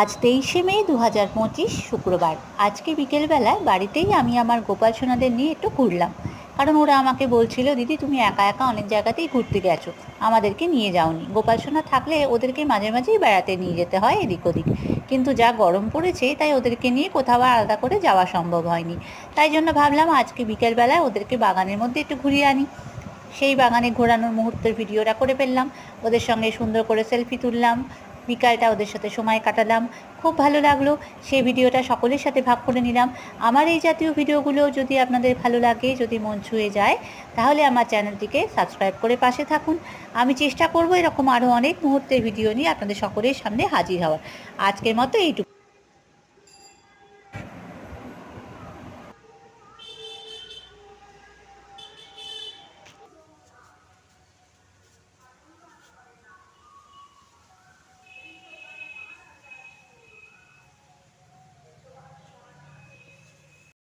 আজ 23শে মে 2025 শুক্রবার। আজকে বিকেলবেলায় বাড়িতেই আমি আমার গোপাল সোনাদের নিয়ে একটু ঘুরলাম। কারণ ওরা আমাকে বলছিল, দিদি তুমি একা একা অনেক জায়গাতেই ঘুরতে গেছো, আমাদেরকে নিয়ে যাওনি। গোপাল সোনা থাকলে ওদেরকে মাঝে মাঝেই বেড়াতে নিয়ে যেতে হয় এদিক ওদিক, কিন্তু যা গরম পড়েছে তাই ওদেরকে নিয়ে কোথাও আলাদা করে যাওয়া সম্ভব হয়নি। তাই জন্য ভাবলাম আজকে বিকেলবেলায় ওদেরকে বাগানের মধ্যে একটু ঘুরিয়ে আনি। সেই বাগানে ঘোরানোর মুহূর্তের ভিডিওটা করে ফেললাম, ওদের সঙ্গে সুন্দর করে সেলফি তুললাম, বিকালটা ওদের সাথে সময় কাটালাম। খুব ভালো লাগলো। সেই ভিডিওটা সকলের সাথে ভাগ করে নিলাম। আমার এই জাতীয় ভিডিওগুলো যদি আপনাদের ভালো লাগে, যদি মন ছুঁয়ে যায়, তাহলে আমার চ্যানেলটিকে সাবস্ক্রাইব করে পাশে থাকুন। আমি চেষ্টা করব এরকম আরও অনেক মুহূর্তের ভিডিও নিয়ে আপনাদের সকলের সামনে হাজির হওয়ার। আজকের মতো এইটুকু।